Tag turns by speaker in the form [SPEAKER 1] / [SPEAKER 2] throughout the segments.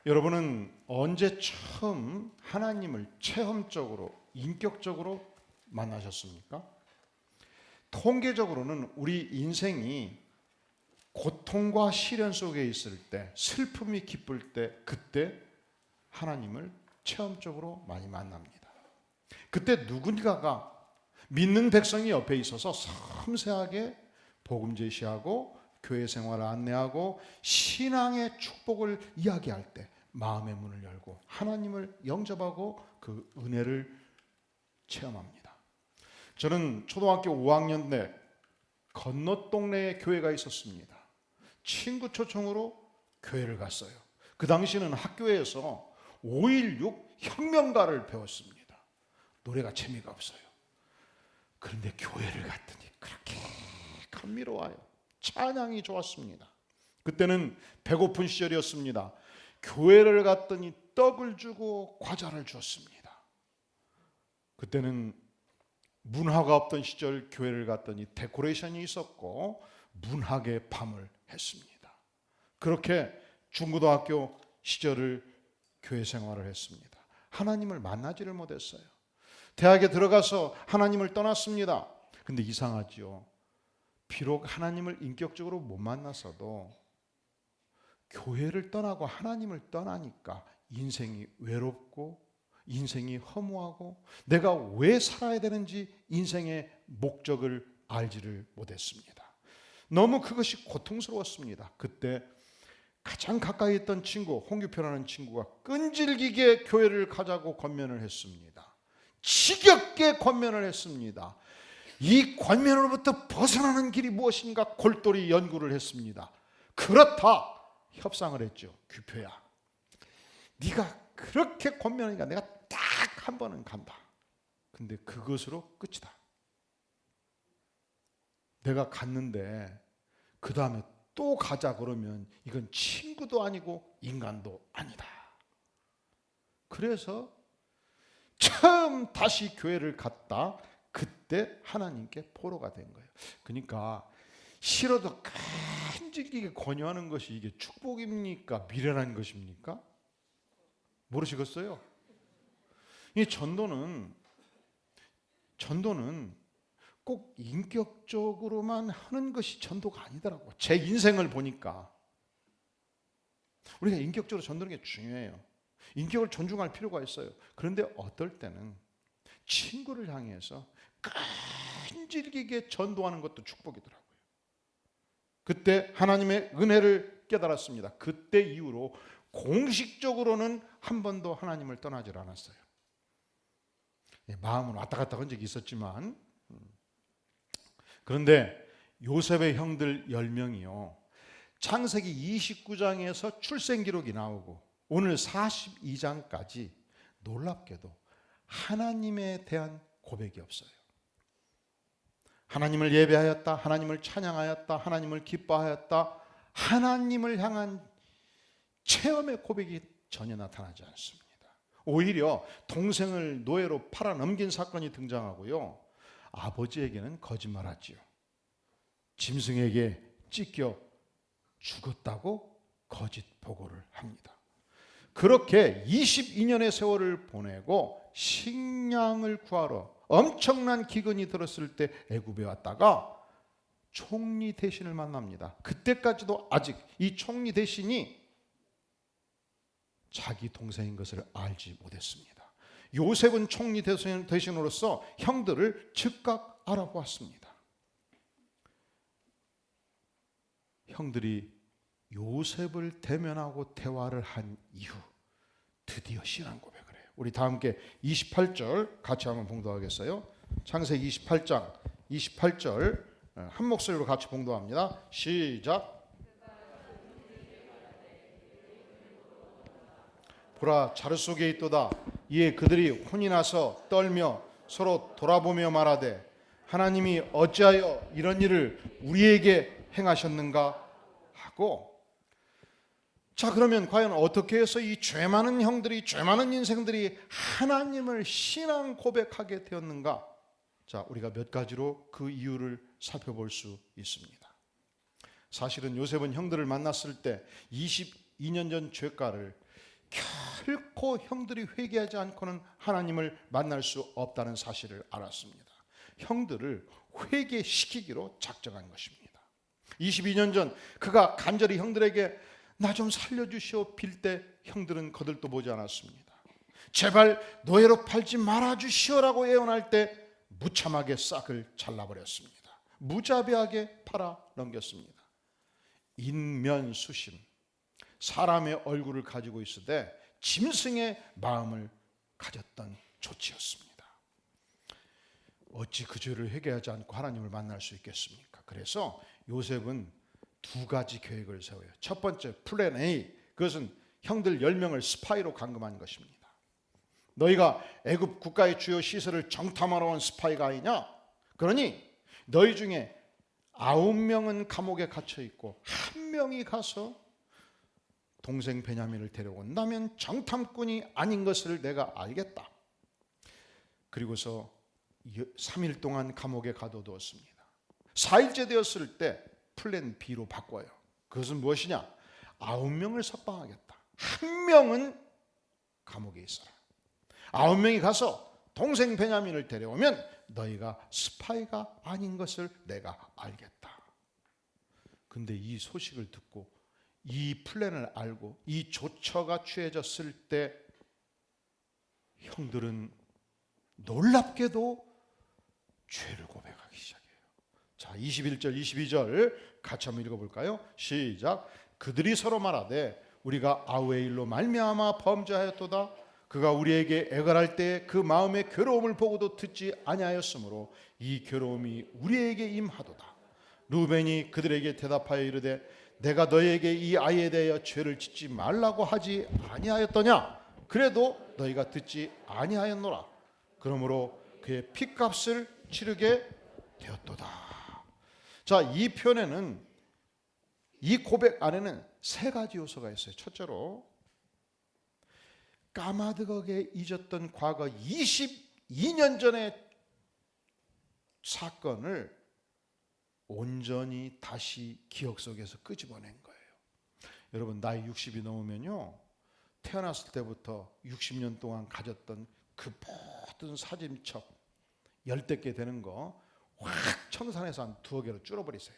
[SPEAKER 1] 여러분은 언제 처음 하나님을 체험적으로, 인격적으로 만나셨습니까? 통계적으로는 우리 인생이 고통과 시련 속에 있을 때, 슬픔이 기쁠 때, 그때 하나님을 체험적으로 많이 만납니다. 그때 누군가가 믿는 백성이 옆에 있어서 섬세하게 복음 제시하고 교회 생활을 안내하고 신앙의 축복을 이야기할 때 마음의 문을 열고 하나님을 영접하고 그 은혜를 체험합니다. 저는 초등학교 5학년 때 건너 동네에 교회가 있었습니다. 친구 초청으로 교회를 갔어요. 그 당시는 학교에서 5.16 혁명가를 배웠습니다. 노래가 재미가 없어요. 그런데 교회를 갔더니 그렇게 감미로워요. 찬양이 좋았습니다. 그때는 배고픈 시절이었습니다. 교회를 갔더니 떡을 주고 과자를 주었습니다. 그때는 문화가 없던 시절 교회를 갔더니 데코레이션이 있었고 문학의 밤을 했습니다. 그렇게 중고등학교 시절을 교회 생활을 했습니다. 하나님을 만나지를 못했어요. 대학에 들어가서 하나님을 떠났습니다. 근데 이상하지요. 비록 하나님을 인격적으로 못 만났어도 교회를 떠나고 하나님을 떠나니까 인생이 외롭고 인생이 허무하고 내가 왜 살아야 되는지 인생의 목적을 알지를 못했습니다. 너무 그것이 고통스러웠습니다. 그때 가장 가까이 있던 친구, 홍규표라는 친구가 끈질기게 교회를 가자고 권면을 했습니다. 지겹게 권면을 했습니다. 이 권면으로부터 벗어나는 길이 무엇인가 골똘히 연구를 했습니다. 그렇다 협상을 했죠. 규표야, 네가 그렇게 권면하니까 내가 딱 한 번은 간다. 근데 그것으로 끝이다. 내가 갔는데 그 다음에 또 가자 그러면 이건 친구도 아니고 인간도 아니다. 그래서 처음 다시 교회를 갔다. 그때 하나님께 포로가 된 거예요. 그러니까 싫어도 끈질기게 권유하는 것이 이게 축복입니까? 미련한 것입니까? 모르시겠어요? 이 전도는 꼭 인격적으로만 하는 것이 전도가 아니더라고. 제 인생을 보니까 우리가 인격적으로 전도하는 게 중요해요. 인격을 존중할 필요가 있어요. 그런데 어떨 때는 친구를 향해서 끈질기게 전도하는 것도 축복이더라고요. 그때 하나님의 은혜를 깨달았습니다. 그때 이후로 공식적으로는 한 번도 하나님을 떠나질 않았어요. 마음은 왔다 갔다 한 적이 있었지만, 그런데 요셉의 형들 10명이요 창세기 29장에서 출생 기록이 나오고 오늘 42장까지 놀랍게도 하나님에 대한 고백이 없어요. 하나님을 예배하였다, 하나님을 찬양하였다, 하나님을 기뻐하였다, 하나님을 향한 체험의 고백이 전혀 나타나지 않습니다. 오히려 동생을 노예로 팔아 넘긴 사건이 등장하고요, 아버지에게는 거짓말하지요. 짐승에게 찢겨 죽었다고 거짓 보고를 합니다. 그렇게 22년의 세월을 보내고 식량을 구하러 엄청난 기근이 들었을 때 애굽에 왔다가 총리 대신을 만납니다. 그때까지도 아직 이 총리 대신이 자기 동생인 것을 알지 못했습니다. 요셉은 총리 대신으로서 형들을 즉각 알아보았습니다. 형들이 요셉을 대면하고 대화를 한 이후 드디어 신앙 고백을 해요. 우리 다 함께 28절 같이 한번 봉독하겠어요? 창세기 28장 28절 한 목소리로 같이 봉독합니다. 시작. 보라, 자루 속에 있도다. 이에 그들이 혼이 나서 떨며 서로 돌아보며 말하되 하나님이 어찌하여 이런 일을 우리에게 행하셨는가 하고, 자, 그러면 과연 어떻게 해서 이 죄 많은 형들이, 죄 많은 인생들이 하나님을 신앙 고백하게 되었는가? 자, 우리가 몇 가지로 그 이유를 살펴볼 수 있습니다. 사실은 요셉은 형들을 만났을 때 22년 전 죄가를 결코 형들이 회개하지 않고는 하나님을 만날 수 없다는 사실을 알았습니다. 형들을 회개시키기로 작정한 것입니다. 22년 전 그가 간절히 형들에게 나 좀 살려주시오 빌 때 형들은 거들떠 보지 않았습니다. 제발 노예로 팔지 말아주시오라고 애원할 때 무참하게 싹을 잘라버렸습니다. 무자비하게 팔아 넘겼습니다. 인면수심, 사람의 얼굴을 가지고 있으되 짐승의 마음을 가졌던 조치였습니다. 어찌 그 죄를 회개하지 않고 하나님을 만날 수 있겠습니까? 그래서 요셉은 두 가지 계획을 세워요. 첫 번째 플랜 A, 그것은 형들 10명을 스파이로 감금한 것입니다. 너희가 애굽 국가의 주요 시설을 정탐하러 온 스파이가 아니냐? 그러니 너희 중에 9명은 감옥에 갇혀 있고 1명이 가서 동생 베냐민을 데려온다면 정탐꾼이 아닌 것을 내가 알겠다. 그리고서 3일 동안 감옥에 가둬두었습니다. 4일째 되었을 때 플랜 B로 바꿔요. 그것은 무엇이냐? 9명을 석방하겠다. 1명은 감옥에 있어라. 9명이 가서 동생 베냐민을 데려오면 너희가 스파이가 아닌 것을 내가 알겠다. 근데 이 소식을 듣고 이 플랜을 알고 이 조처가 취해졌을 때 형들은 놀랍게도 죄를 고백하기 시작해요. 자, 21절 22절 같이 한번 읽어볼까요? 시작. 그들이 서로 말하되 우리가 아우의 일로 말미암아 범죄하였도다. 그가 우리에게 애걸할 때 그 마음의 괴로움을 보고도 듣지 아니하였으므로 이 괴로움이 우리에게 임하도다. 루벤이 그들에게 대답하여 이르되 내가 너희에게 이 아이에 대하여 죄를 짓지 말라고 하지 아니하였더냐? 그래도 너희가 듣지 아니하였노라. 그러므로 그의 핏값을 치르게 되었도다. 자, 이 편에는 이 고백 안에는 세 가지 요소가 있어요. 첫째로 까마득하게 잊었던 과거 22년 전의 사건을 온전히 다시 기억 속에서 끄집어낸 거예요. 여러분 나이 60이 넘으면요, 태어났을 때부터 60년 동안 가졌던 그 모든 사진첩 10대 개 되는 거 확 청산해서 한 2개로 줄여버리세요.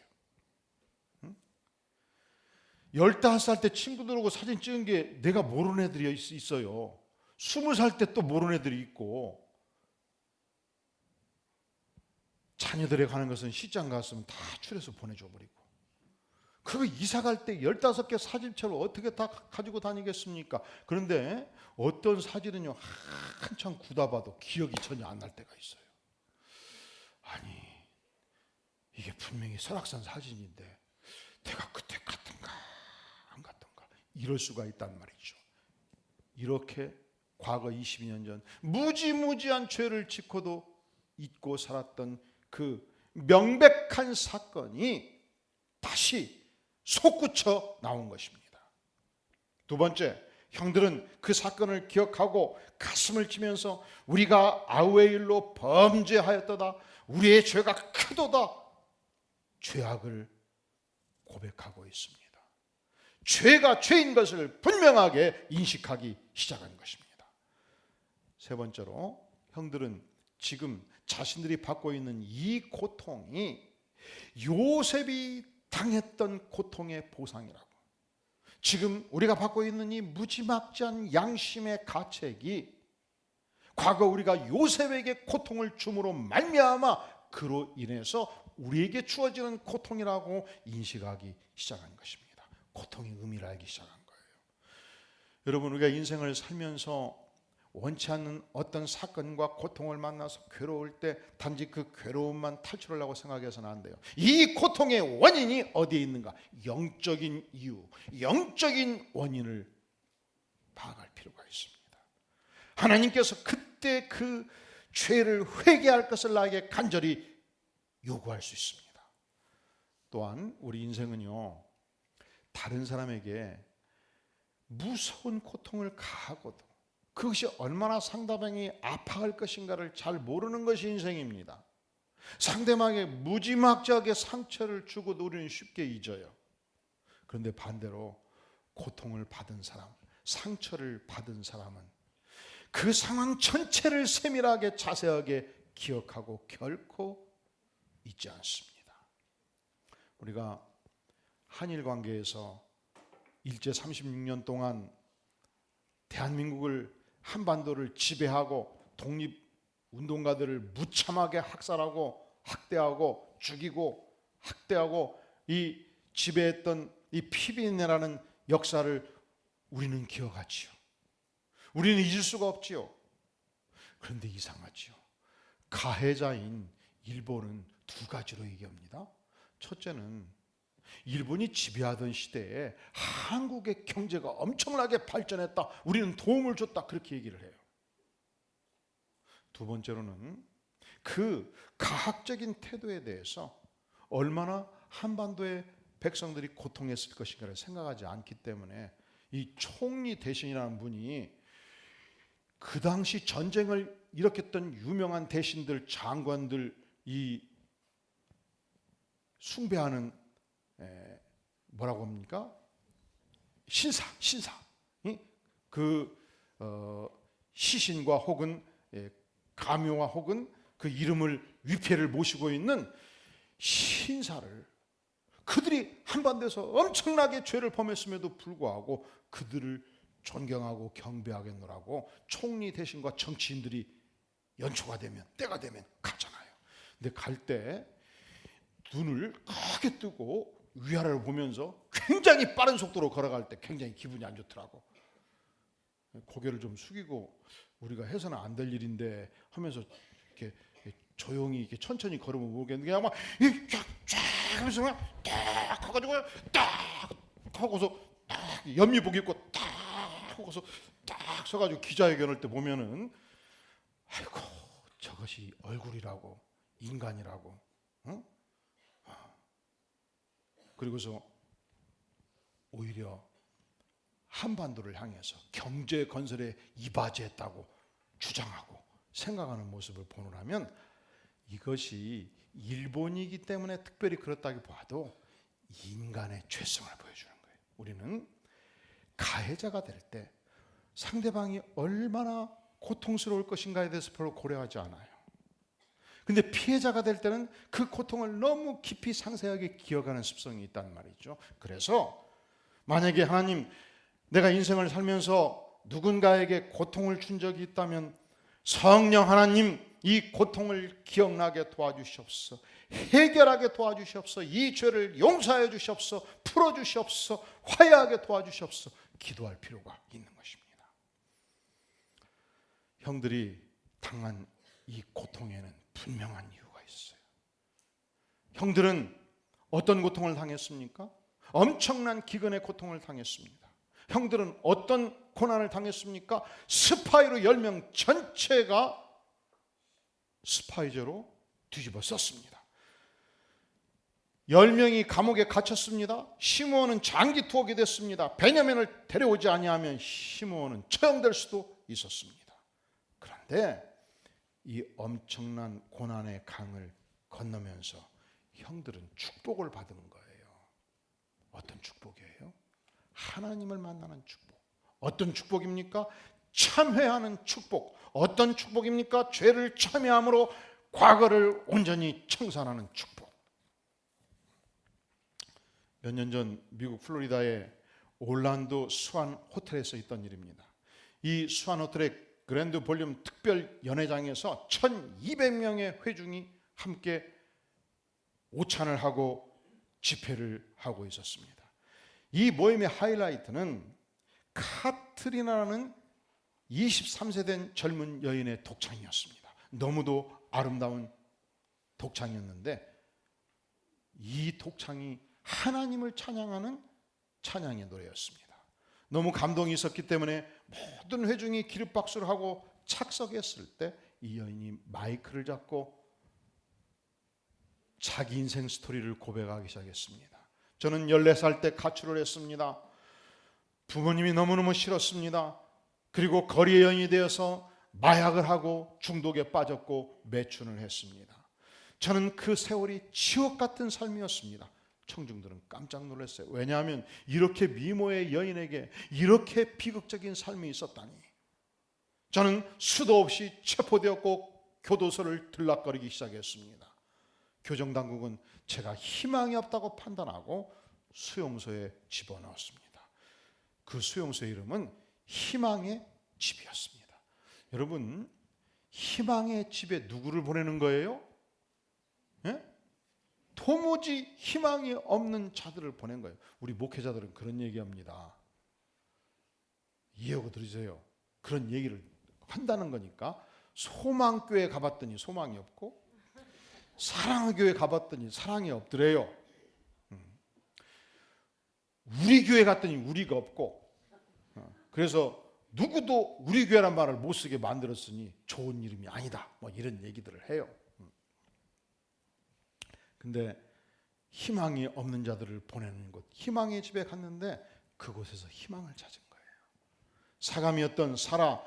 [SPEAKER 1] 15살 때 친구들하고 사진 찍은 게 내가 모르는 애들이 있어요. 20살 때 또 모르는 애들이 있고, 자녀들에 가는 것은 시장 갔으면 다 추려서 보내줘 버리고, 그거 이사 갈 때 15개 사진첩을 어떻게 다 가지고 다니겠습니까? 그런데 어떤 사진은요 한참 구다 봐도 기억이 전혀 안 날 때가 있어요. 아니 이게 분명히 설악산 사진인데 내가 그때 갔던가 안 갔던가 이럴 수가 있단 말이죠. 이렇게 과거 22년 전 무지무지한 죄를 짓고도 잊고 살았던 그 명백한 사건이 다시 솟구쳐 나온 것입니다. 두 번째, 형들은 그 사건을 기억하고 가슴을 치면서 우리가 아우의 일로 범죄하였도다. 우리의 죄가 크도다. 죄악을 고백하고 있습니다. 죄가 죄인 것을 분명하게 인식하기 시작한 것입니다. 세 번째로, 형들은 지금 자신들이 받고 있는 이 고통이 요셉이 당했던 고통의 보상이라고, 지금 우리가 받고 있는 이 무지막지한 양심의 가책이 과거 우리가 요셉에게 고통을 줌으로 말미암아 그로 인해서 우리에게 주어지는 고통이라고 인식하기 시작한 것입니다. 고통의 의미를 알기 시작한 거예요. 여러분, 우리가 인생을 살면서 원치 않는 어떤 사건과 고통을 만나서 괴로울 때 단지 그 괴로움만 탈출하려고 생각해서는 안 돼요. 이 고통의 원인이 어디에 있는가? 영적인 이유, 영적인 원인을 파악할 필요가 있습니다. 하나님께서 그때 그 죄를 회개할 것을 나에게 간절히 요구할 수 있습니다. 또한 우리 인생은요, 다른 사람에게 무서운 고통을 가하고도 그것이 얼마나 상대방이 아파할 것인가를 잘 모르는 것이 인생입니다. 상대방에게 무지막지하게 상처를 주고도 우리는 쉽게 잊어요. 그런데 반대로 고통을 받은 사람, 상처를 받은 사람은 그 상황 전체를 세밀하게 자세하게 기억하고 결코 잊지 않습니다. 우리가 한일 관계에서 일제 36년 동안 대한민국을 한반도를 지배하고 독립운동가들을 무참하게 학살하고 학대하고 죽이고 학대하고 이 지배했던 이 피비린내라는 역사를 우리는 기억하지요. 우리는 잊을 수가 없지요. 그런데 이상하지요. 가해자인 일본은 두 가지로 얘기합니다. 첫째는 일본이 지배하던 시대에 한국의 경제가 엄청나게 발전했다, 우리는 도움을 줬다, 그렇게 얘기를 해요. 두 번째로는 그 가학적인 태도에 대해서 얼마나 한반도의 백성들이 고통했을 것인가를 생각하지 않기 때문에 이 총리 대신이라는 분이 그 당시 전쟁을 일으켰던 유명한 대신들, 장관들 이 숭배하는 뭐라고 합니까? 신사 그 시신과 혹은 가묘와 혹은 그 이름을 위패를 모시고 있는 신사를 그들이 한반도에서 엄청나게 죄를 범했음에도 불구하고 그들을 존경하고 경배하겠노라고 총리 대신과 정치인들이 연초가 되면 때가 되면 가잖아요. 근데 갈 때 눈을 크게 뜨고 위아래를 보면서 굉장히 빠른 속도로 걸어갈 때 굉장히 기분이 안 좋더라고. 고개를 좀 숙이고 우리가 해서는 안 될 일인데 하면서 이렇게 조용히 이렇게 천천히 걸으면 모르겠는데 그냥 막쫙 하면서 그냥 딱 가가지고 딱 하고서 딱 연미복 입고 딱 하고서 딱 서가지고 기자회견할 때 보면은 아이고 저것이 얼굴이라고 인간이라고, 응? 그리고서 오히려 한반도를 향해서 경제 건설에 이바지했다고 주장하고 생각하는 모습을 보노라면 이것이 일본이기 때문에 특별히 그렇다기 봐도 인간의 죄성을 보여주는 거예요. 우리는 가해자가 될 때 상대방이 얼마나 고통스러울 것인가에 대해서 별로 고려하지 않아요. 근데 피해자가 될 때는 그 고통을 너무 깊이 상세하게 기억하는 습성이 있단 말이죠. 그래서 만약에 하나님, 내가 인생을 살면서 누군가에게 고통을 준 적이 있다면 성령 하나님, 이 고통을 기억나게 도와주시옵소서, 해결하게 도와주시옵소서, 이 죄를 용서해 주시옵소서, 풀어주시옵소서, 화해하게 도와주시옵소서 기도할 필요가 있는 것입니다. 형들이 당한 이 고통에는 분명한 이유가 있어요. 형들은 어떤 고통을 당했습니까? 엄청난 기근의 고통을 당했습니다. 형들은 어떤 고난을 당했습니까? 스파이로 10명 전체가 스파이제로 뒤집어 썼습니다. 10명이 감옥에 갇혔습니다. 시므온은 장기 투옥이 됐습니다. 베냐민을 데려오지 아니하면 시므온은 처형될 수도 있었습니다. 그런데 이 엄청난 고난의 강을 건너면서 형들은 축복을 받은 거예요. 어떤 축복이에요? 하나님을 만나는 축복. 어떤 축복입니까? 참회하는 축복. 어떤 축복입니까? 죄를 참회함으로 과거를 온전히 청산하는 축복. 몇 년 전 미국 플로리다의 올란도 수완 호텔에서 있던 일입니다. 이 수완 호텔의 그랜드 볼륨 특별 연회장에서 1200명의 회중이 함께 오찬을 하고 집회를 하고 있었습니다. 이 모임의 하이라이트는 카트리나라는 23세 된 젊은 여인의 독창이었습니다. 너무도 아름다운 독창이었는데 이 독창이 하나님을 찬양하는 찬양의 노래였습니다. 너무 감동이 있었기 때문에 모든 회중이 기립박수를 하고 착석했을 때 이 여인이 마이크를 잡고 자기 인생 스토리를 고백하기 시작했습니다. 저는 14살 때 가출을 했습니다. 부모님이 너무너무 싫었습니다. 그리고 거리의 여인이 되어서 마약을 하고 중독에 빠졌고 매춘을 했습니다. 저는 그 세월이 지옥 같은 삶이었습니다. 청중들은 깜짝 놀랐어요. 왜냐하면 이렇게 미모의 여인에게 이렇게 비극적인 삶이 있었다니. 저는 수도 없이 체포되었고 교도소를 들락거리기 시작했습니다. 교정당국은 제가 희망이 없다고 판단하고 수용소에 집어넣었습니다. 그 수용소의 이름은 희망의 집이었습니다. 여러분, 희망의 집에 누구를 보내는 거예요? 예? 도무지 희망이 없는 자들을 보낸 거예요. 우리 목회자들은 그런 얘기합니다. 이해하고 들으세요. 그런 얘기를 한다는 거니까 소망교회 가봤더니 소망이 없고 사랑교회 가봤더니 사랑이 없더래요. 우리 교회 갔더니 우리가 없고, 그래서 누구도 우리 교회란 말을 못 쓰게 만들었으니 좋은 이름이 아니다, 뭐 이런 얘기들을 해요. 근데 희망이 없는 자들을 보내는 곳, 희망의 집에 갔는데 그곳에서 희망을 찾은 거예요. 사감이었던 사라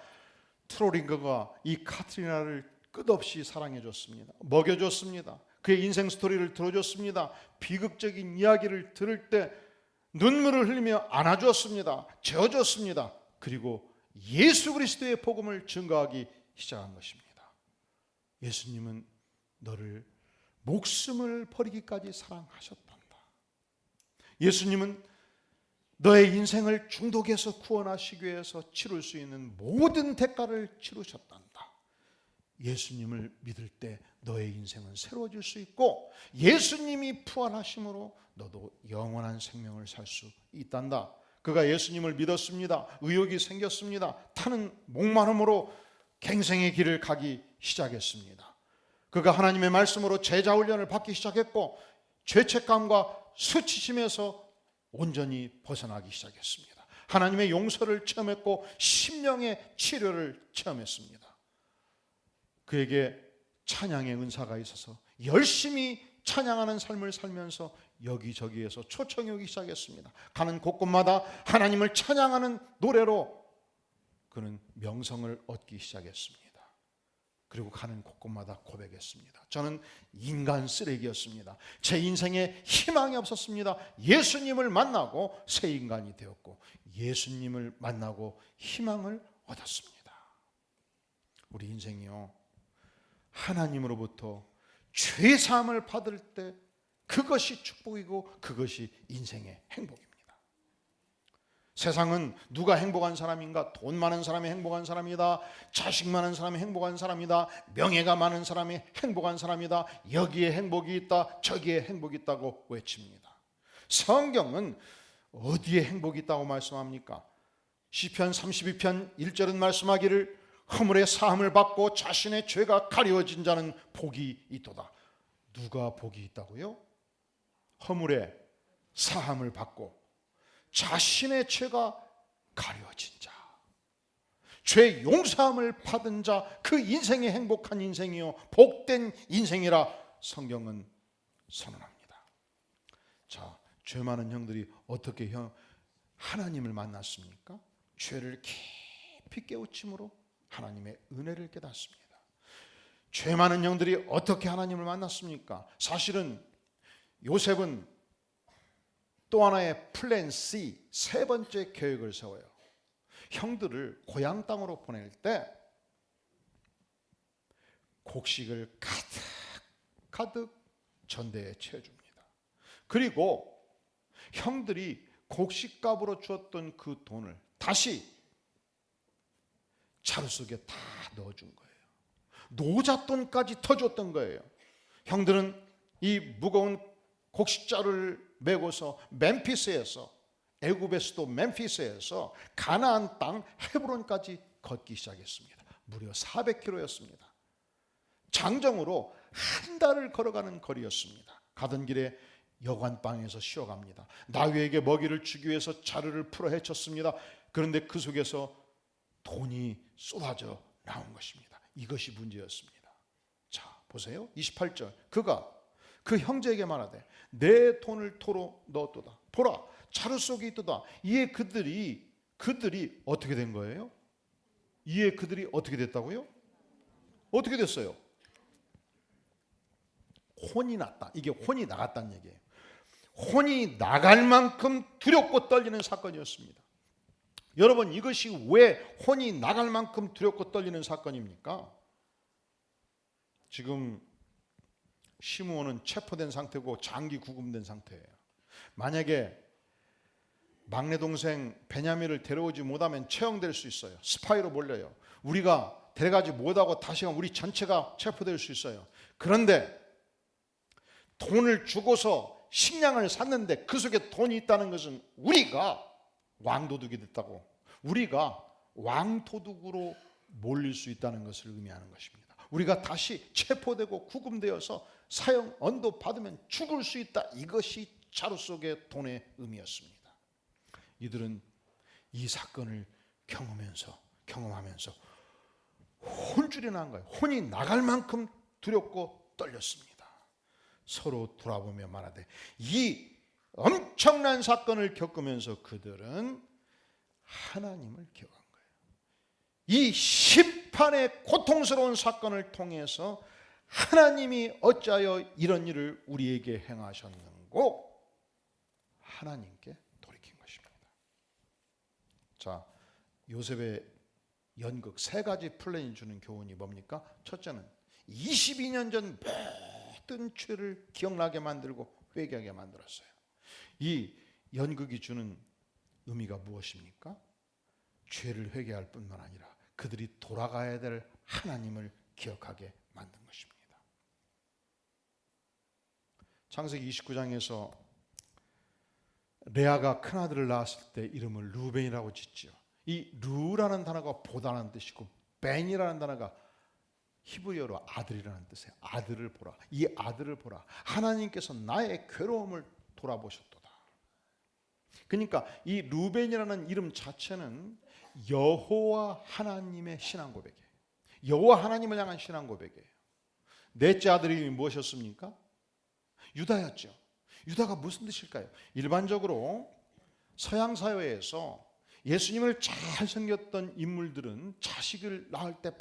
[SPEAKER 1] 트로링거가 이 카트리나를 끝없이 사랑해줬습니다. 먹여줬습니다. 그의 인생 스토리를 들어줬습니다. 비극적인 이야기를 들을 때 눈물을 흘리며 안아주었습니다. 재워줬습니다. 그리고 예수 그리스도의 복음을 증거하기 시작한 것입니다. 예수님은 너를 목숨을 버리기까지 사랑하셨단다. 예수님은 너의 인생을 중독에서 구원하시기 위해서 치를 수 있는 모든 대가를 치르셨단다. 예수님을 믿을 때 너의 인생은 새로워질 수 있고 예수님이 부활하심으로 너도 영원한 생명을 살 수 있단다. 그가 예수님을 믿었습니다. 의욕이 생겼습니다. 타는 목마름으로 갱생의 길을 가기 시작했습니다. 그가 하나님의 말씀으로 제자 훈련을 받기 시작했고 죄책감과 수치심에서 온전히 벗어나기 시작했습니다. 하나님의 용서를 체험했고 심령의 치료를 체험했습니다. 그에게 찬양의 은사가 있어서 열심히 찬양하는 삶을 살면서 여기저기에서 초청이 오기 시작했습니다. 가는 곳곳마다 하나님을 찬양하는 노래로 그는 명성을 얻기 시작했습니다. 그리고 가는 곳곳마다 고백했습니다. 저는 인간 쓰레기였습니다. 제 인생에 희망이 없었습니다. 예수님을 만나고 새 인간이 되었고 예수님을 만나고 희망을 얻었습니다. 우리 인생이요, 하나님으로부터 죄사함을 받을 때 그것이 축복이고 그것이 인생의 행복입니다. 세상은 누가 행복한 사람인가? 돈 많은 사람이 행복한 사람이다. 자식 많은 사람이 행복한 사람이다. 명예가 많은 사람이 행복한 사람이다. 여기에 행복이 있다, 저기에 행복이 있다고 외칩니다. 성경은 어디에 행복이 있다고 말씀합니까? 시편 32편 1절은 말씀하기를 허물의 사함을 받고 자신의 죄가 가려워진 자는 복이 있도다. 누가 복이 있다고요? 허물의 사함을 받고 자신의 죄가 가려진 자, 죄 용서함을 받은 자, 그 인생이 행복한 인생이요 복된 인생이라 성경은 선언합니다. 자, 죄 많은 형들이 어떻게 하나님을 만났습니까? 죄를 깊이 깨우침으로 하나님의 은혜를 깨닫습니다. 죄 많은 형들이 어떻게 하나님을 만났습니까? 사실은 요셉은 또 하나의 플랜 C, 세 번째 계획을 세워요. 형들을 고향 땅으로 보낼 때 곡식을 가득 전대에 채워줍니다. 그리고 형들이 곡식값으로 주었던 그 돈을 다시 자루 속에 다 넣어준 거예요. 노잣돈까지 더 줬던 거예요. 형들은 이 무거운 곡식자루를 메고서 멤피스에서, 애굽의 수도 멤피스에서 가나안 땅 헤브론까지 걷기 시작했습니다. 무려 400km였습니다. 장정으로 한 달을 걸어가는 거리였습니다. 가던 길에 여관방에서 쉬어갑니다. 나귀에게 먹이를 주기 위해서 자루를 풀어 헤쳤습니다. 그런데 그 속에서 돈이 쏟아져 나온 것입니다. 이것이 문제였습니다. 자, 보세요. 28절. 그가 그 형제에게 말하되 내 돈을 토로 넣었도다. 보라, 자루 속에 있도다. 이에 그들이 어떻게 된 거예요? 이에 그들이 어떻게 됐다고요? 어떻게 됐어요? 혼이 났다. 이게 혼이 나갔다는 얘기예요. 혼이 나갈 만큼 두렵고 떨리는 사건이었습니다. 여러분, 이것이 왜 혼이 나갈 만큼 두렵고 떨리는 사건입니까? 지금 시므온은 체포된 상태고 장기 구금된 상태예요. 만약에 막내 동생 베냐민을 데려오지 못하면 처형될 수 있어요. 스파이로 몰려요. 우리가 데려가지 못하고 다시 가면 우리 전체가 체포될 수 있어요. 그런데 돈을 주고서 식량을 샀는데 그 속에 돈이 있다는 것은 우리가 왕도둑이 됐다고, 우리가 왕도둑으로 몰릴 수 있다는 것을 의미하는 것입니다. 우리가 다시 체포되고 구금되어서 사형 언도 받으면 죽을 수 있다. 이것이 자루 속의 돈의 의미였습니다. 이들은 이 사건을 경험하면서 혼쭐이 난 거예요. 혼이 나갈 만큼 두렵고 떨렸습니다. 서로 돌아보며 말하되, 이 엄청난 사건을 겪으면서 그들은 하나님을 기억한 거예요. 이 심판의 고통스러운 사건을 통해서 하나님이 어찌하여 이런 일을 우리에게 행하셨는고 하나님께 돌이킨 것입니다. 자, 요셉의 연극 세 가지 플랜이 주는 교훈이 뭡니까? 첫째는 22년 전 모든 죄를 기억나게 만들고 회개하게 만들었어요. 이 연극이 주는 의미가 무엇입니까? 죄를 회개할 뿐만 아니라 그들이 돌아가야 될 하나님을 기억하게 만든 것입니다. 창세기 29장에서 레아가 큰아들을 낳았을 때 이름을 루벤이라고 짓지요. 이 루라는 단어가 보다라는 뜻이고 벤이라는 단어가 히브리어로 아들이라는 뜻이에요. 아들을 보라. 이 아들을 보라. 하나님께서 나의 괴로움을 돌아보셨도다. 그러니까 이 루벤이라는 이름 자체는 여호와 하나님의 신앙 고백이에요. 여호와 하나님을 향한 신앙 고백이에요. 넷째 아들 이름이 무엇이었습니까? 유다였죠. 유다가 무슨 뜻일까요? 일반적으로 서양 사회에서 예수님을 잘 섬겼던 인물들은 자식을 낳을 때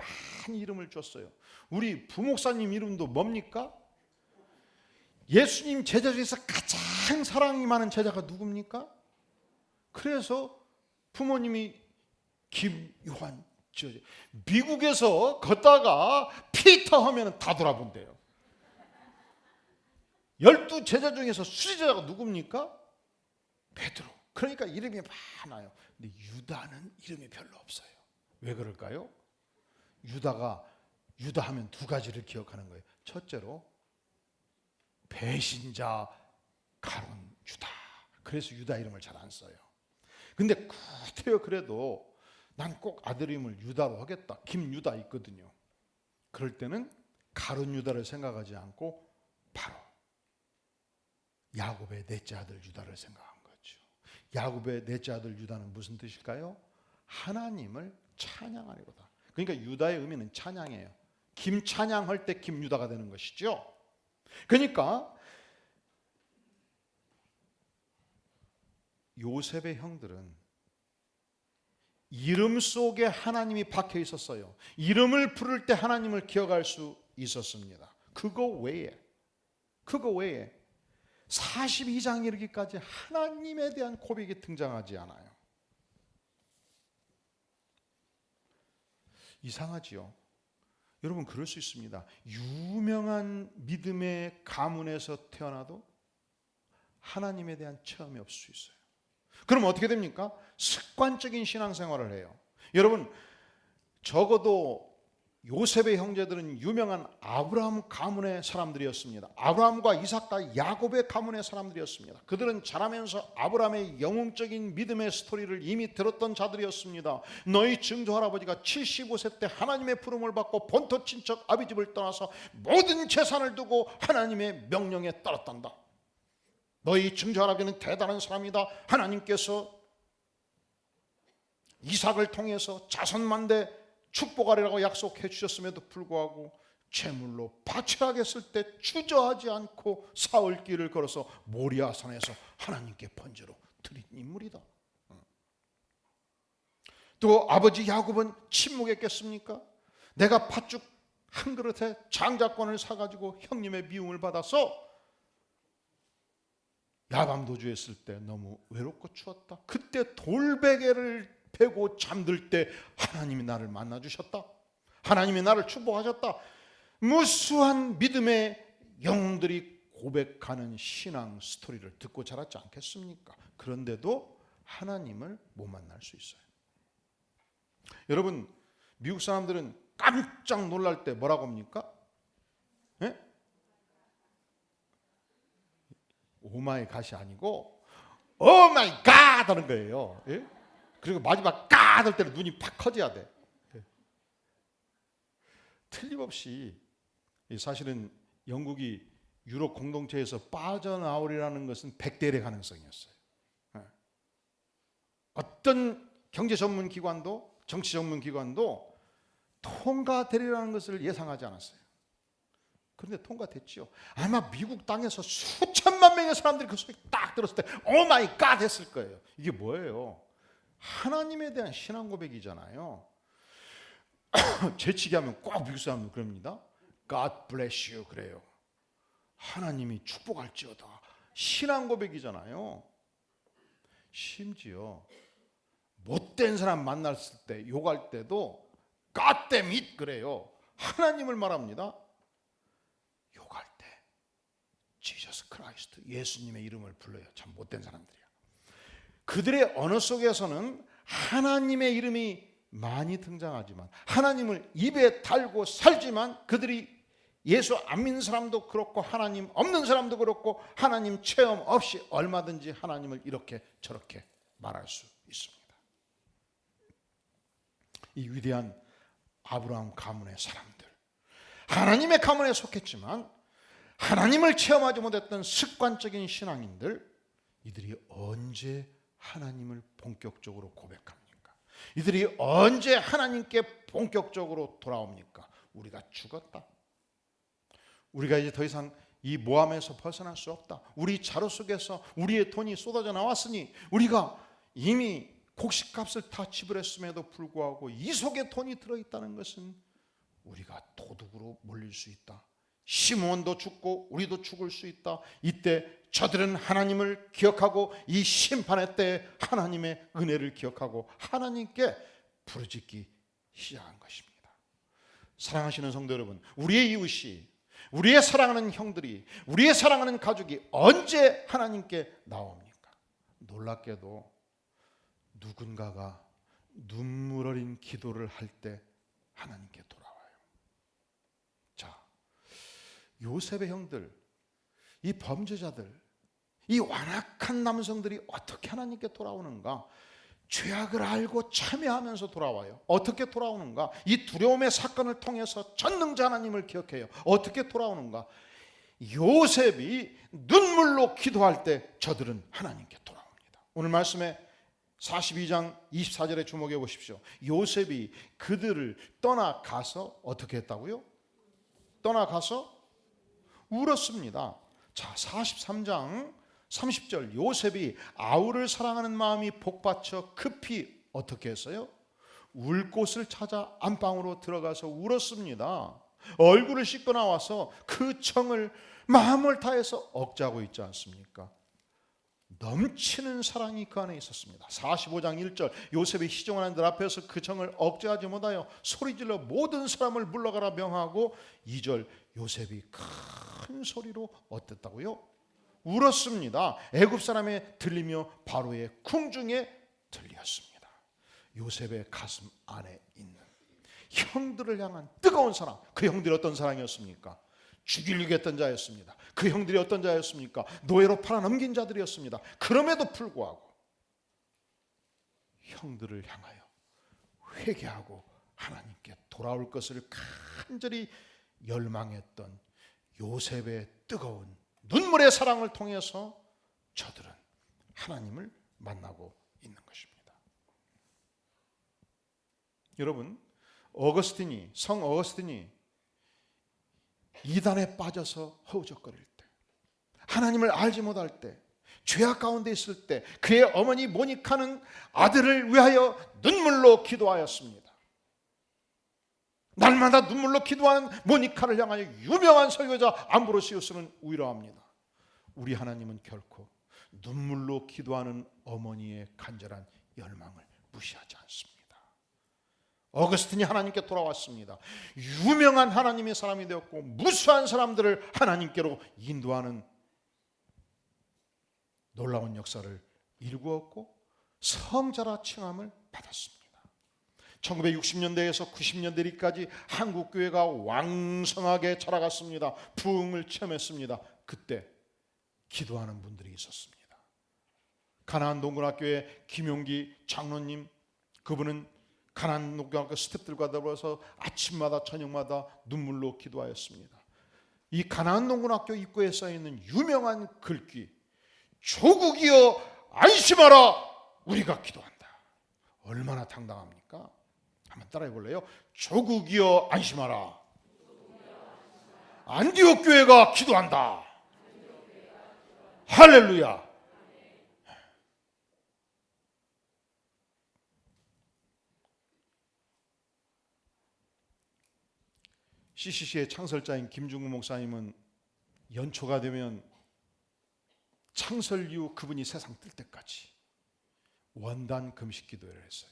[SPEAKER 1] 많이 이름을 줬어요. 우리 부목사님 이름도 뭡니까? 예수님 제자 중에서 가장 사랑이 많은 제자가 누굽니까? 그래서 부모님이 김요한, 미국에서 걷다가 피터 하면 다 돌아본대요. 12제자 중에서 수제자가 누굽니까? 베드로. 그러니까 이름이 많아요. 근데 유다는 이름이 별로 없어요. 왜 그럴까요? 유다 하면 두 가지를 기억하는 거예요. 첫째로 배신자 가론 유다. 그래서 유다 이름을 잘 안 써요. 근데 그래도 난 꼭 아들 이름을 유다로 하겠다. 김유다 있거든요. 그럴 때는 가론 유다를 생각하지 않고 바로 야곱의 넷째 아들 유다를 생각한 거죠. 야곱의 넷째 아들 유다는 무슨 뜻일까요? 하나님을 찬양하리로다. 그러니까 유다의 의미는 찬양이에요. 김찬양할 때 김유다가 되는 것이죠. 그러니까 요셉의 형들은 이름 속에 하나님이 박혀 있었어요. 이름을 부를 때 하나님을 기억할 수 있었습니다. 그거 외에 42장 이르기까지 하나님에 대한 고백이 등장하지 않아요. 이상하지요? 여러분, 그럴 수 있습니다. 유명한 믿음의 가문에서 태어나도 하나님에 대한 체험이 없을 수 있어요. 그럼 어떻게 됩니까? 습관적인 신앙생활을 해요. 여러분, 적어도 요셉의 형제들은 유명한 아브라함 가문의 사람들이었습니다. 아브라함과 이삭과 야곱의 가문의 사람들이었습니다. 그들은 자라면서 아브라함의 영웅적인 믿음의 스토리를 이미 들었던 자들이었습니다. 너희 증조 할아버지가 75세 때 하나님의 부름을 받고 본토 친척 아비집을 떠나서 모든 재산을 두고 하나님의 명령에 따랐단다. 너희 증조 할아버지는 대단한 사람이다. 하나님께서 이삭을 통해서 자손만대 축복하리라고 약속해 주셨음에도 불구하고 제물로 바쳐야겠을 때 주저하지 않고 사흘 길을 걸어서 모리아산에서 하나님께 번제로 드린 인물이다. 또 아버지 야곱은 침묵했겠습니까? 내가 팥죽 한 그릇에 장자권을 사가지고 형님의 미움을 받아서 야밤도주했을 때 너무 외롭고 추웠다. 그때 돌베개를 베고 잠들 때 하나님이 나를 만나 주셨다. 하나님이 나를 축복하셨다. 무수한 믿음의 영웅들이 고백하는 신앙 스토리를 듣고 자랐지 않겠습니까? 그런데도 하나님을 못 만날 수 있어요. 여러분, 미국 사람들은 깜짝 놀랄 때 뭐라고 합니까? 예? 오마이 갓이 아니고 오마이 갓 하는 거예요. 예? 그리고 마지막 갓 할 때는 눈이 팍 커져야 돼. 예. 틀림없이 사실은 영국이 유럽 공동체에서 빠져나오리라는 것은 100대1의 가능성이었어요. 예. 어떤 경제 전문 기관도 정치 전문 기관도 통과되리라는 것을 예상하지 않았어요. 그런데 통과됐죠. 아마 미국 땅에서 수천만 명의 사람들이 그 소리 딱 들었을 때 오 마이 갓 했을 거예요. 이게 뭐예요? 하나님에 대한 신앙 고백이잖아요. 재치기 하면 꼭 미국 사람들 그럽니다. God bless you 그래요. 하나님이 축복할지어다. 신앙 고백이잖아요. 심지어 못된 사람 만났을 때 욕할 때도 God damn it 그래요. 하나님을 말합니다. 욕할 때 Jesus Christ 예수님의 이름을 불러요. 참 못된 사람들이야. 그들의 언어 속에서는 하나님의 이름이 많이 등장하지만 하나님을 입에 달고 살지만 그들이 예수 안 믿는 사람도 그렇고 하나님 없는 사람도 그렇고 하나님 체험 없이 얼마든지 하나님을 이렇게 저렇게 말할 수 있습니다. 이 위대한 아브라함 가문의 사람들, 하나님의 가문에 속했지만 하나님을 체험하지 못했던 습관적인 신앙인들, 이들이 언제 하나님을 본격적으로 고백합니까? 이들이 언제 하나님께 본격적으로 돌아옵니까? 우리가 죽었다. 우리가 이제 더 이상 이 모함에서 벗어날 수 없다. 우리 자루 속에서 우리의 돈이 쏟아져 나왔으니 우리가 이미 곡식값을 다 지불했음에도 불구하고 이 속에 돈이 들어있다는 것은 우리가 도둑으로 몰릴 수 있다. 시므온도 죽고 우리도 죽을 수 있다. 이때 저들은 하나님을 기억하고 이 심판의 때에 하나님의 은혜를 기억하고 하나님께 부르짖기 시작한 것입니다. 사랑하시는 성도 여러분, 우리의 이웃이, 우리의 사랑하는 형들이, 우리의 사랑하는 가족이 언제 하나님께 나옵니까? 놀랍게도 누군가가 눈물 어린 기도를 할 때 하나님께 돌아와요. 자, 요셉의 형들, 이 범죄자들, 이 완악한 남성들이 어떻게 하나님께 돌아오는가? 죄악을 알고 참여하면서 돌아와요. 어떻게 돌아오는가? 이 두려움의 사건을 통해서 전능자 하나님을 기억해요. 어떻게 돌아오는가? 요셉이 눈물로 기도할 때 저들은 하나님께 돌아옵니다. 오늘 말씀에 42장 24절에 주목해 보십시오. 요셉이 그들을 떠나가서 어떻게 했다고요? 떠나가서 울었습니다. 자, 43장 30절 요셉이 아우를 사랑하는 마음이 복받쳐 급히 어떻게 했어요? 울 곳을 찾아 안방으로 들어가서 울었습니다. 얼굴을 씻고 나와서 그 청을 마음을 다해서 억제하고 있지 않습니까? 넘치는 사랑이 그 안에 있었습니다. 45장 1절 요셉이 희종하는 들 앞에서 그 정을 억제하지 못하여 소리질러 모든 사람을 물러가라 명하고 2절 요셉이 큰 소리로 어땠다고요? 울었습니다. 애굽 사람의 들리며 바로의 궁중에 들렸습니다. 요셉의 가슴 안에 있는 형들을 향한 뜨거운 사랑, 그 형들이 어떤 사랑이었습니까? 죽이려고 했던 자였습니다. 그 형들이 어떤 자였습니까? 노예로 팔아넘긴 자들이었습니다. 그럼에도 불구하고 형들을 향하여 회개하고 하나님께 돌아올 것을 간절히 열망했던 요셉의 뜨거운 눈물의 사랑을 통해서 저들은 하나님을 만나고 있는 것입니다. 여러분, 성 어거스틴이 이단에 빠져서 허우적거릴 때, 하나님을 알지 못할 때, 죄악 가운데 있을 때 그의 어머니 모니카는 아들을 위하여 눈물로 기도하였습니다. 날마다 눈물로 기도하는 모니카를 향하여 유명한 설교자 암브로시우스는 위로합니다. 우리 하나님은 결코 눈물로 기도하는 어머니의 간절한 열망을 무시하지 않습니다. 어거스틴이 하나님께 돌아왔습니다. 유명한 하나님의 사람이 되었고 무수한 사람들을 하나님께로 인도하는 놀라운 역사를 이루었고 성자라 칭함을 받았습니다. 1960년대에서 90년대까지 한국교회가 왕성하게 자라갔습니다. 부흥을 체험했습니다. 그때 기도하는 분들이 있었습니다. 가나안 동군학교의 김용기 장로님, 그분은 가나안 동군학교 스태프들과 더불어서 아침마다 저녁마다 눈물로 기도하였습니다. 이 가나안 동군학교 입구에 써있는 유명한 글귀, 조국이여 안심하라 우리가 기도한다. 얼마나 당당합니까? 한번 따라해 볼래요? 조국이여 안심하라. 안디옥 교회가 기도한다. 할렐루야. CCC의 창설자인 김중구 목사님은 연초가 되면 창설 이후 그분이 세상 뜰 때까지 원단 금식 기도를 했어요.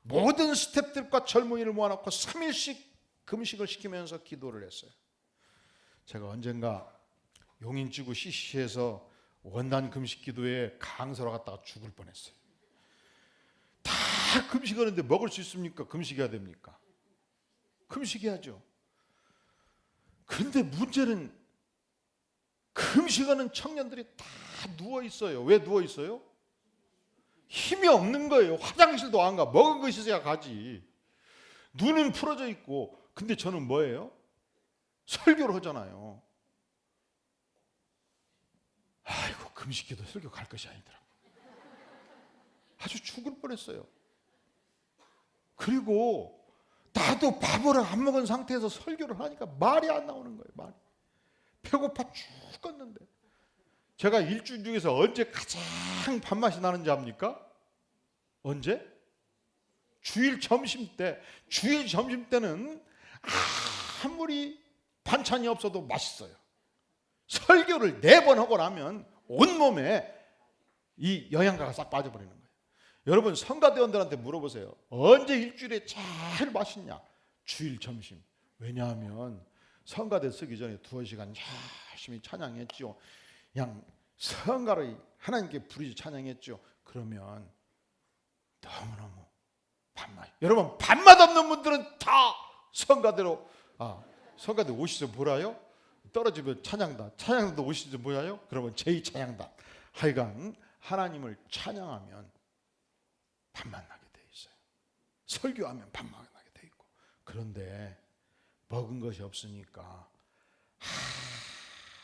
[SPEAKER 1] 모든 스태프들과 젊은이를 모아놓고 3일씩 금식을 시키면서 기도를 했어요. 제가 언젠가 용인지구 CCC에서 원단 금식 기도에 강사로 갔다가 죽을 뻔했어요. 다 금식하는데 먹을 수 있습니까? 금식해야 됩니까? 금식해야죠. 그런데 문제는 금식하는 청년들이 다 누워 있어요. 왜 누워 있어요? 힘이 없는 거예요. 화장실도 안 가. 먹은 거 있어야 가지. 눈은 풀어져 있고. 근데 저는 뭐예요? 설교를 하잖아요. 아이고, 금식기도 설교 갈 것이 아니더라고. 아주 죽을 뻔했어요. 그리고 나도 밥을 안 먹은 상태에서 설교를 하니까 말이 안 나오는 거예요. 말이. 배고파 죽겠는데. 제가 일주일 중에서 언제 가장 밥맛이 나는지 압니까? 언제? 주일 점심 때. 주일 점심 때는 아무리 반찬이 없어도 맛있어요. 설교를 4번 하고 나면 온몸에 이 영양가가 싹 빠져버리는 거예요. 여러분 성가대원들한테 물어보세요. 언제 일주일에 제일 맛있냐? 주일 점심. 왜냐하면 성가대 쓰기 전에 2시간 열심히 찬양했죠. 그냥 성가를 하나님께 부르지 찬양했죠. 그러면 너무너무 밥맛. 여러분 밥맛 없는 분들은 다 성가대로 성가대 오시죠 뭐라요? 떨어지면 찬양단. 찬양단도 오시죠 뭐라요? 그러면 제2찬양단. 하여간 하나님을 찬양하면 밥맛 나게 돼 있어요. 설교하면 밥맛 나게 돼 있고. 그런데 먹은 것이 없으니까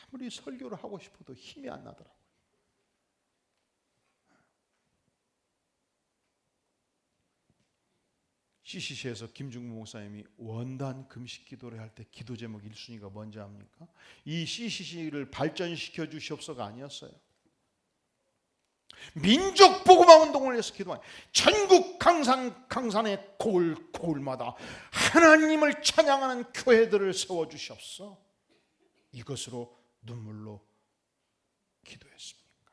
[SPEAKER 1] 아무리 설교를 하고 싶어도 힘이 안 나더라고요. CCC에서 김중무 목사님이 원단 금식 기도를 할 때 기도 제목 1순위가 뭔지 압니까? 이 CCC를 발전시켜 주시옵소서가 아니었어요. 민족 복음화 운동을 위해서 기도하는 전국 강산의 고을마다 하나님을 찬양하는 교회들을 세워 주시옵소서. 이것으로 눈물로 기도했습니까?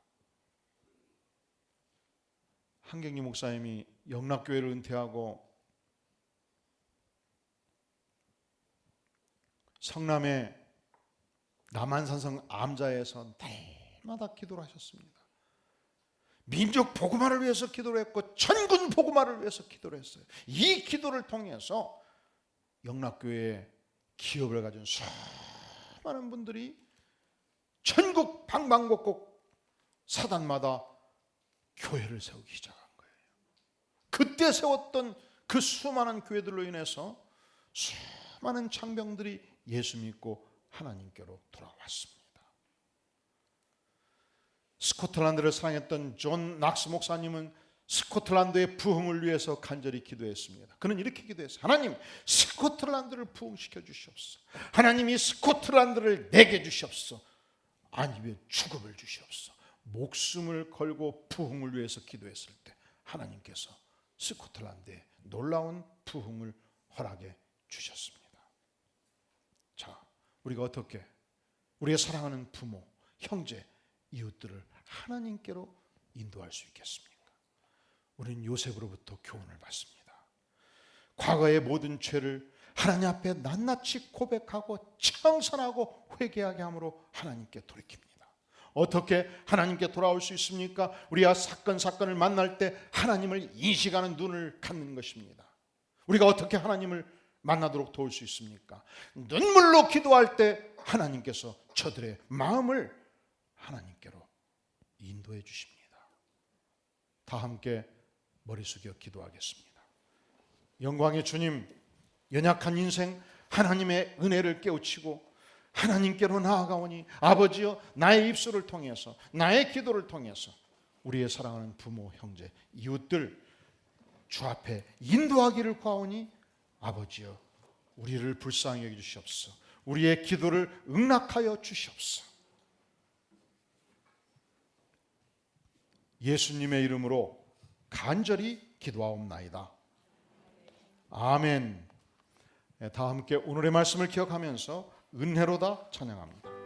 [SPEAKER 1] 한경리 목사님이 영락교회를 은퇴하고 성남의 남한산성 암자에서 날마다 기도를 하셨습니다. 민족 복음화를 위해서 기도를 했고 전군 복음화를 위해서 기도를 했어요. 이 기도를 통해서 영락교회에 기업을 가진 수많은 분들이 전국 방방곡곡 사단마다 교회를 세우기 시작한 거예요. 그때 세웠던 그 수많은 교회들로 인해서 수많은 창병들이 예수 믿고 하나님께로 돌아왔습니다. 스코틀랜드를 사랑했던 존 낙스 목사님은 스코틀랜드의 부흥을 위해서 간절히 기도했습니다. 그는 이렇게 기도했어요. 하나님, 스코틀랜드를 부흥시켜 주시옵소서. 하나님이 스코틀랜드를 내게 주시옵소서. 아니면 죽음을 주시옵소서. 목숨을 걸고 부흥을 위해서 기도했을 때 하나님께서 스코틀랜드에 놀라운 부흥을 허락해 주셨습니다. 자, 우리가 어떻게 우리의 사랑하는 부모, 형제, 이웃들을 하나님께로 인도할 수 있겠습니까? 우리는 요셉으로부터 교훈을 받습니다. 과거의 모든 죄를 하나님 앞에 낱낱이 고백하고 청산하고 회개하게 함으로 하나님께 돌이킵니다. 어떻게 하나님께 돌아올 수 있습니까? 우리가 사건을 만날 때 하나님을 인식하는 눈을 갖는 것입니다. 우리가 어떻게 하나님을 만나도록 도울 수 있습니까? 눈물로 기도할 때 하나님께서 저들의 마음을 하나님께로 인도해 주십니다. 다 함께 머리 숙여 기도하겠습니다. 영광의 주님, 연약한 인생 하나님의 은혜를 깨우치고 하나님께로 나아가오니 아버지여, 나의 입술을 통해서, 나의 기도를 통해서 우리의 사랑하는 부모, 형제, 이웃들 주 앞에 인도하기를 구하오니 아버지여, 우리를 불쌍히 여기주시옵소서. 우리의 기도를 응낙하여 주시옵소서. 예수님의 이름으로 간절히 기도하옵나이다. 아멘. 다 함께 오늘의 말씀을 기억하면서 은혜로다 찬양합니다.